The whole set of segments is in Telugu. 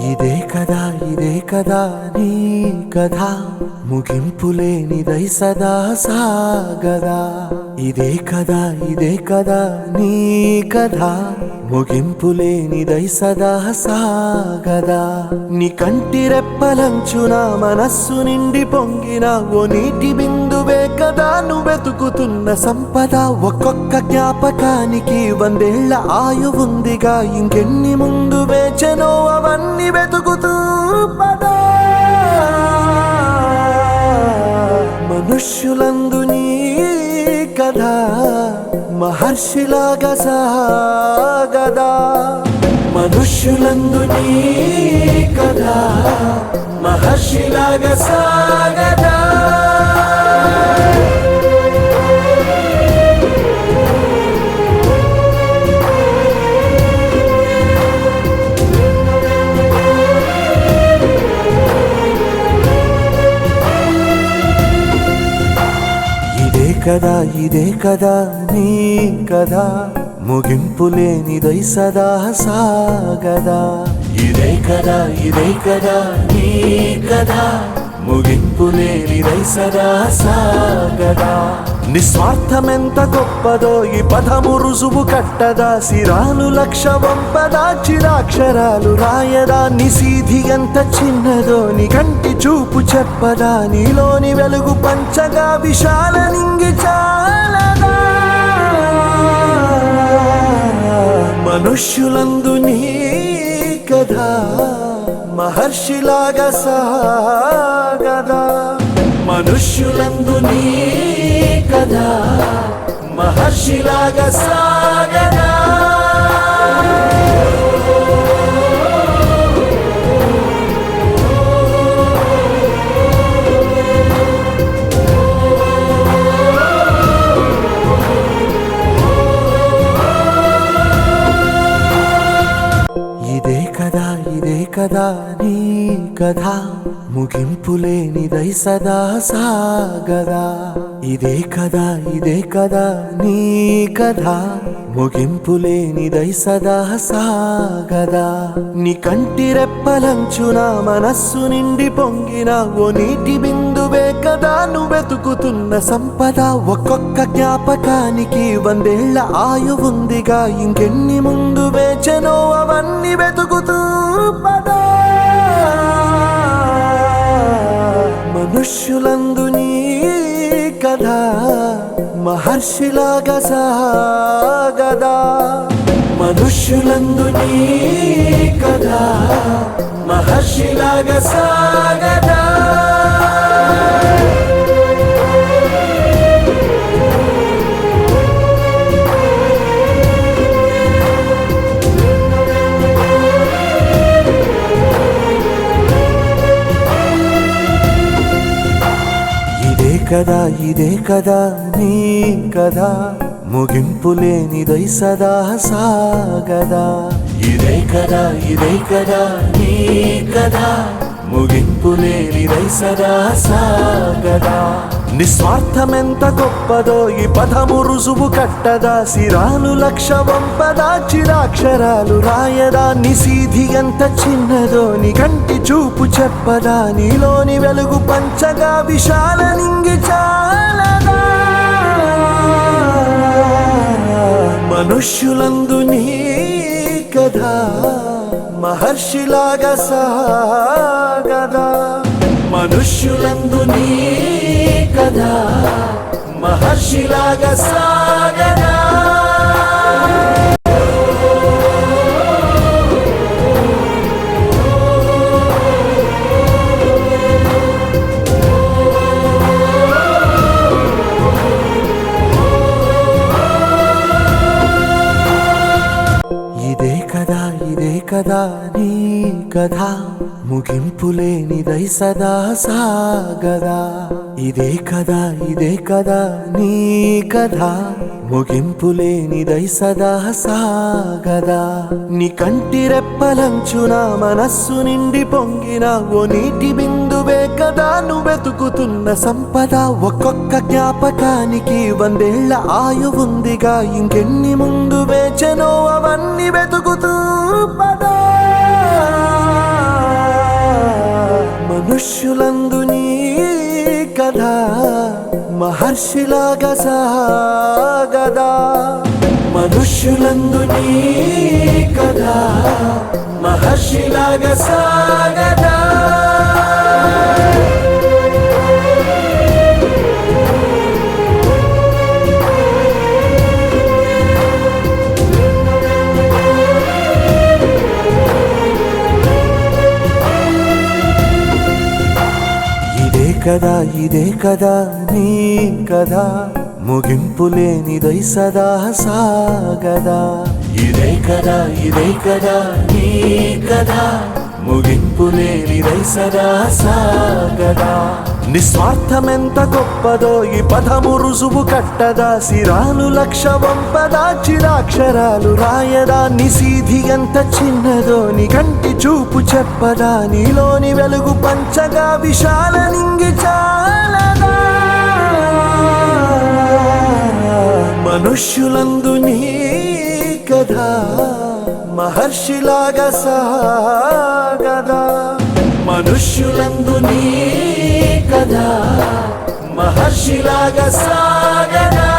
ఇదే కదా నీ కథ ముగింపులేనిదై సదా సాగదా ఇదే కదా నీ కథ ముగింపులేనిదై సదా సాగదా నీ కంటి రెప్పలంచున మనస్సు నిండి పొంగిన ఓ నీటి బిందువే కదా నువ్వెతుకుతున్న సంపద ఒక్కొక్క జ్ఞాపకానికి 100 ఏళ్ల ఆయువుందిగా ఇంకెన్ని ముందు వేచెనో అవన్నీ వెతుకుతూ పదా మనుష్యులందు నీ కథ మహర్షిలాగా సాగదా మనుష్యులందు నీ కథ మహర్షిలాగా సాగదా ఇదే కదా నీ కథ ముగింపులేనిదై సదా సాగదా ఇదే కదా నీ కథ ముగింపులేనిదై సదా సాగదా నిస్వార్థమెంత గొప్పదో ఈ పదము రుజువు కట్టదా సిరాలు లక్ష వంపదా చిరాక్షరాలు రాయదా నిసీధి ఎంత చిన్నదో నీ కంటి చూపు చెప్పదా నీలోని వెలుగు పంచగా విశాల నింగి చాలదా మనుష్యులందు నీ కథ మహర్షిలాగా సాగదా మనుష్యులందు నీ కథ మహర్షిలాగా సాగదా ఇదే కదా నీ కథ ముగింపులేనిదై సదా సాగదా ఇదే కదా నీ కథ ముగింపులేనిదై సదా సాగదా నీ కంటి రెప్పలంచున మనస్సు నిండి పొంగిన ఓ నీటి బిందువే కదా నువ్వెతుకుతున్న సంపద ఒక్కొక్క జ్ఞాపకానికి 100 ఏళ్ల ఆయువుందిగా ఇంకెన్ని ముందు వేచెనో అవన్నీ వెతుకుతూ పదా మనుష్యులందు నీ కథ మహర్షిలాగా సాగదా మనుష్యులందు నీ కథ మహర్షిలాగా సాగదా ఇదే కదా నీ కథ ముగింపులేనిదై సదా సాగదా ఇదే కదా నీ కథ ముగింపులేనిదై సదా సాగదా నిస్వార్థమెంత గొప్పదో ఈ పదము రుజువు కట్టదా సిరాలు లక్ష వంపదా చిరాక్షరాలు రాయదా నిసీధి ఎంత చిన్నదో నీ కంటి చూపు చెప్పదా నీలోని వెలుగు పంచగా విశాల నింగి చాలదా మనుష్యులందు నీ కథ మహర్షిలాగా సాగదా మనుష్యులందు నీ కథ మహర్షిలాగా సాగదా ఇదే కదా నీ కథ ముగింపులేనిదై సదా సాగదా ఇదే కదా నీ కథ ముగింపులేనిదై సదా సాగదా నీ కంటి రెప్పలంచున మనస్సు నిండి పొంగిన ఓ నీటి బిందువే కదా నువ్వెతుకుతున్న సంపద ఒక్కొక్క జ్ఞాపకానికి 100 ఏళ్ల ఆయువుందిగా ఇంకెన్ని ముందు వేచెనో అవన్నీ వెతుకుతూ పదా మనుష్యులందు నీ కథ మహర్షిలాగా సాగదా మనుష్యులందు నీ కథ మహర్షిలాగా సాగదా ఇదే కదా నీ కదా ముగింపు లేనిదై సదా సాగదా ఇదే కదా నీ కదా ముగింపు లేనిదై సదా సాగదా నిస్వార్థమెంత గొప్పదో ఈ పదము రుజువు కట్టదా సిరాలు లక్ష వంపదా చిరాక్షరాలు రాయదా నిసీధి ఎంత చిన్నదో నీ కంటి చూపు చెప్పదా నీలోని వెలుగు పంచగా విశాల నింగి చాలదా మనుష్యులందు నీ కథ మహర్షిలాగా సాగదా మనుష్యులందు నీ కథ మహర్షిలాగా సాగదా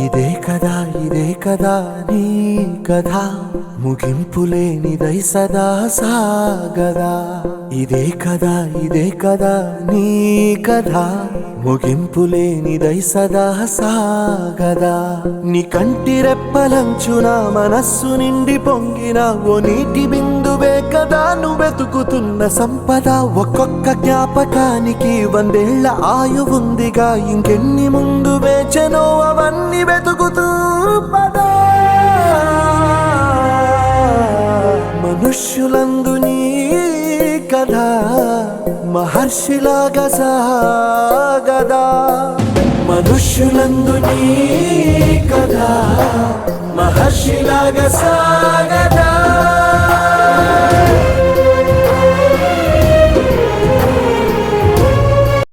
ఇదే కదా నీ కథ ముగింపు లేనిదై సదా సాగదా ఇదే కదా నీ కథ ముగింపు లేనిదై సదా సాగదా నీ కంటి రెప్పలంచున మనస్సు నిండి పొంగిన ఓ నీటి బిందువే కదా నువ్వెతుకుతున్న సంపద ఒక్కొక్క జ్ఞాపకానికి 100 ఏళ్ల ఆయువుందిగా ఇంకెన్ని ముందు వేచనో అవన్నీ వెతుకుతూ పదా మనుష్యులందు నీ కథ మహర్షిలాగా సాగదా మనుష్యులందు నీ కథ మహర్షిలాగా సాగదా